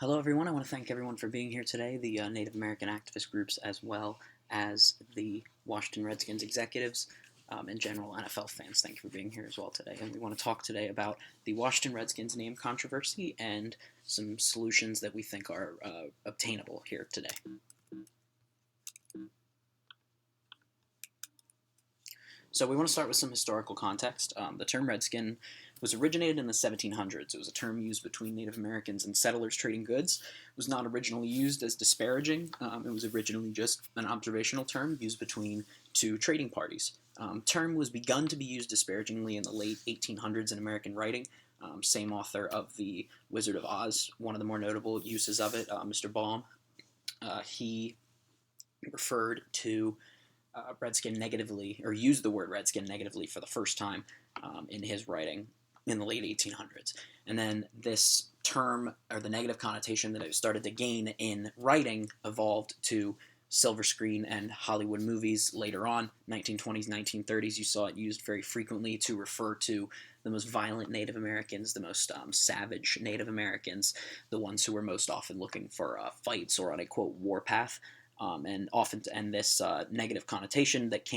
Hello, everyone. I want to thank everyone for being here today, the Native American activist groups, as well as the Washington Redskins executives and general NFL fans. Thank you for being here as well today. And we want to talk today about the Washington Redskins name controversy and some solutions that we think are obtainable here today. So we want to start with some historical context. The term Redskin was originated in the 1700s. It was a term used between Native Americans and settlers trading goods. It was not originally used as disparaging. It was originally just an observational term used between two trading parties. Term was begun to be used disparagingly in the late 1800s in American writing. Same author of The Wizard of Oz, one of the more notable uses of it, Mr. Baum. He referred to Redskin negatively, or used the word Redskin negatively for the first time in his writing in the late 1800s. And then this term, or the negative connotation that it started to gain in writing, evolved to silver screen and Hollywood movies later on. 1920s, 1930s, you saw it used very frequently to refer to the most violent Native Americans, the most savage Native Americans, the ones who were most often looking for fights or on a, quote, warpath. And this negative connotation that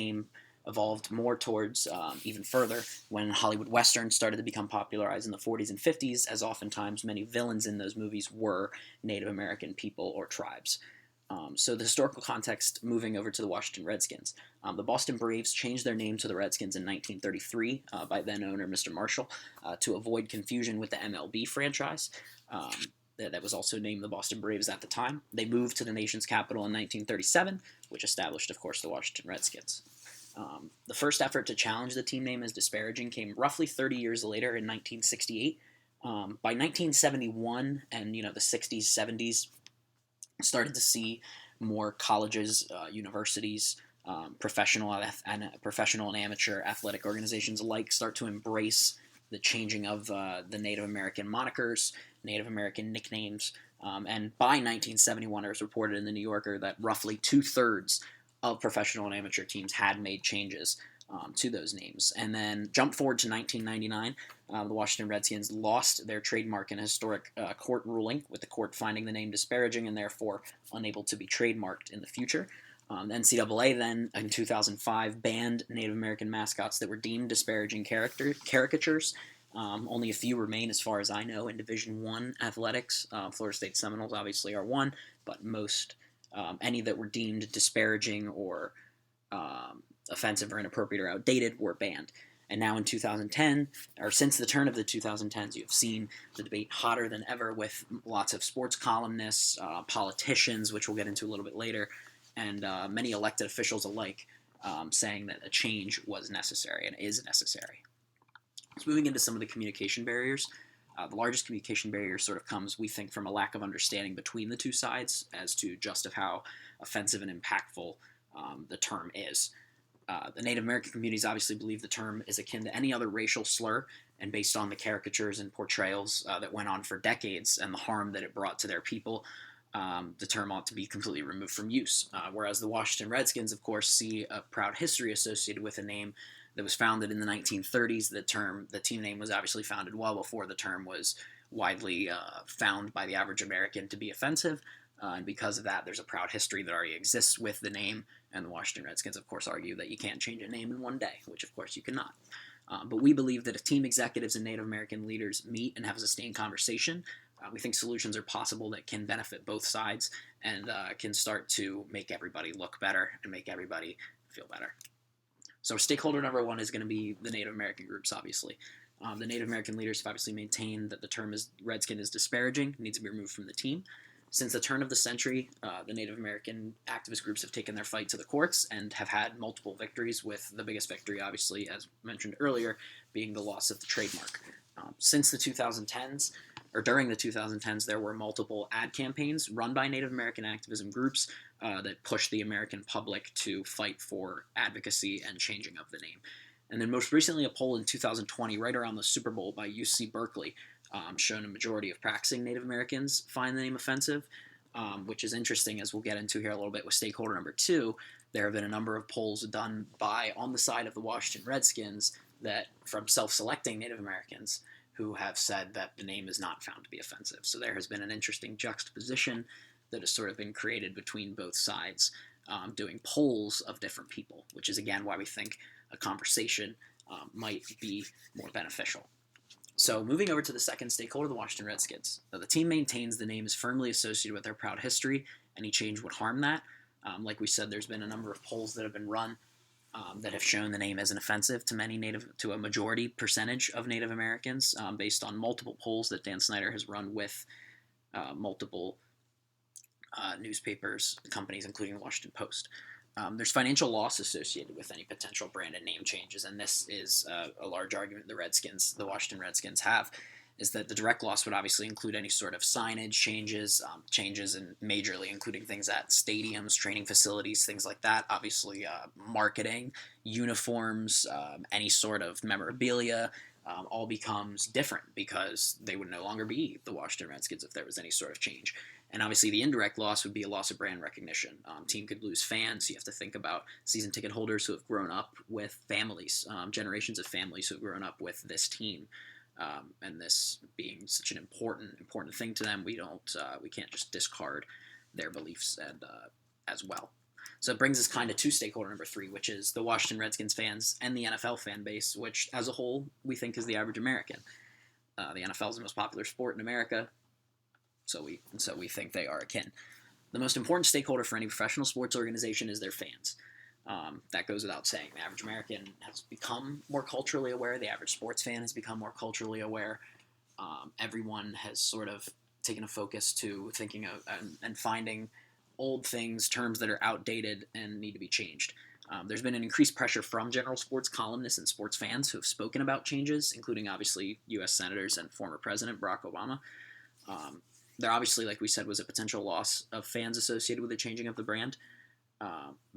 evolved more towards even further when Hollywood westerns started to become popularized in the 40s and 50s, as oftentimes many villains in those movies were Native American people or tribes. So the historical context, moving over to the Washington Redskins. The Boston Braves changed their name to the Redskins in 1933 by then owner Mr. Marshall to avoid confusion with the MLB franchise. That was also named the Boston Braves at the time. They moved to the nation's capital in 1937, which established, of course, the Washington Redskins. The first effort to challenge the team name as disparaging came roughly 30 years later in 1968. By 1971 and the 60s, 70s, started to see more colleges, universities, professional and amateur athletic organizations alike start to embrace the changing of the Native American monikers, Native American nicknames, and by 1971 it was reported in the New Yorker that roughly 2/3 of professional and amateur teams had made changes to those names. And then jump forward to 1999, the Washington Redskins lost their trademark in a historic court ruling, with the court finding the name disparaging and therefore unable to be trademarked in the future. The NCAA then, in 2005, banned Native American mascots that were deemed disparaging caricatures. Only a few remain, as far as I know, in Division I athletics. Florida State Seminoles obviously are one, but most, any that were deemed disparaging or offensive or inappropriate or outdated were banned. And now in 2010, or since the turn of the 2010s, you've seen the debate hotter than ever with lots of sports columnists, politicians, which we'll get into a little bit later, and many elected officials alike saying that a change was necessary and is necessary. So moving into some of the communication barriers, the largest communication barrier sort of comes, we think, from a lack of understanding between the two sides as to just of how offensive and impactful the term is. The Native American communities obviously believe the term is akin to any other racial slur, and based on the caricatures and portrayals that went on for decades and the harm that it brought to their people, the term ought to be completely removed from use. Whereas the Washington Redskins, of course, see a proud history associated with a name that was founded in the 1930s. The team name was obviously founded well before the term was widely found by the average American to be offensive. And because of that, there's a proud history that already exists with the name, and the Washington Redskins, of course, argue that you can't change a name in one day, which, of course, you cannot. But we believe that if team executives and Native American leaders meet and have a sustained conversation, we think solutions are possible that can benefit both sides and can start to make everybody look better and make everybody feel better. So stakeholder number one is going to be the Native American groups, obviously. The Native American leaders have obviously maintained that the term Redskin is disparaging, needs to be removed from the team. Since the turn of the century, the Native American activist groups have taken their fight to the courts and have had multiple victories, with the biggest victory, obviously, as mentioned earlier, being the loss of the trademark. Since the 2010s, or during the 2010s, there were multiple ad campaigns run by Native American activism groups that pushed the American public to fight for advocacy and changing of the name. And then most recently, a poll in 2020, right around the Super Bowl, by UC Berkeley, shown a majority of practicing Native Americans find the name offensive, which is interesting, as we'll get into here a little bit with stakeholder number two. There have been a number of polls done on the side of the Washington Redskins that, from self-selecting Native Americans, who have said that the name is not found to be offensive. So there has been an interesting juxtaposition that has sort of been created between both sides, doing polls of different people, which is again why we think a conversation might be more beneficial. So moving over to the second stakeholder, the Washington Redskins. The team maintains the name is firmly associated with their proud history. Any change would harm that. Like we said, there's been a number of polls that have been run that have shown the name isn't offensive to a majority percentage of Native Americans, based on multiple polls that Dan Snyder has run with multiple newspapers, companies, including the Washington Post. There's financial loss associated with any potential brand and name changes, and this is a large argument the Washington Redskins have, is that the direct loss would obviously include any sort of signage changes, changes in majorly including things at stadiums, training facilities, things like that. Obviously, marketing, uniforms, any sort of memorabilia, all becomes different because they would no longer be the Washington Redskins if there was any sort of change. And obviously the indirect loss would be a loss of brand recognition. Team could lose fans. So you have to think about season ticket holders who have grown up with families, generations of families who have grown up with this team. And this being such an important thing to them, we can't just discard their beliefs as well. So it brings us kind of to stakeholder number 3, which is the Washington Redskins fans and the NFL fan base, which as a whole we think is the average American. The NFL is the most popular sport in America, so we think they are akin. The most important stakeholder for any professional sports organization is their fans. That goes without saying. The average American has become more culturally aware. The average sports fan has become more culturally aware. Everyone has sort of taken a focus to thinking of and finding old things, terms that are outdated and need to be changed. There's been an increased pressure from general sports columnists and sports fans who have spoken about changes, including obviously U.S. senators and former President Barack Obama. There obviously, like we said, was a potential loss of fans associated with the changing of the brand.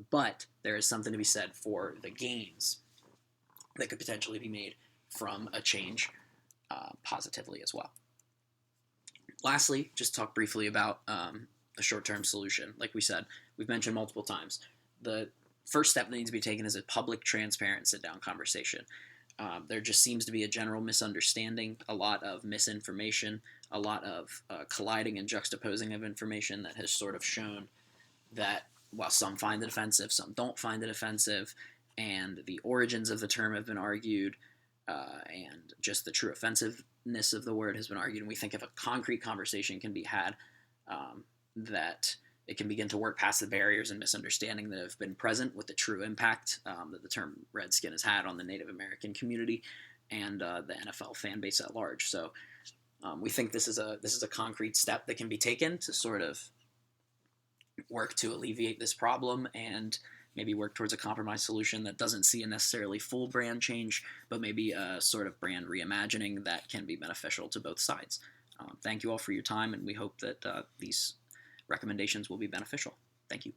But there is something to be said for the gains that could potentially be made from a change positively as well. Lastly, just talk briefly about a short-term solution. Like we said, we've mentioned multiple times, the first step that needs to be taken is a public, transparent, sit-down conversation. There just seems to be a general misunderstanding, a lot of misinformation, a lot of colliding and juxtaposing of information that has sort of shown that while some find it offensive, some don't find it offensive, and the origins of the term have been argued, and just the true offensiveness of the word has been argued, and we think if a concrete conversation can be had, that it can begin to work past the barriers and misunderstanding that have been present with the true impact that the term Redskin has had on the Native American community and the NFL fan base at large. So we think this is a concrete step that can be taken to sort of work to alleviate this problem and maybe work towards a compromise solution that doesn't see a necessarily full brand change, but maybe a sort of brand reimagining that can be beneficial to both sides. Thank you all for your time, and we hope that these recommendations will be beneficial. Thank you.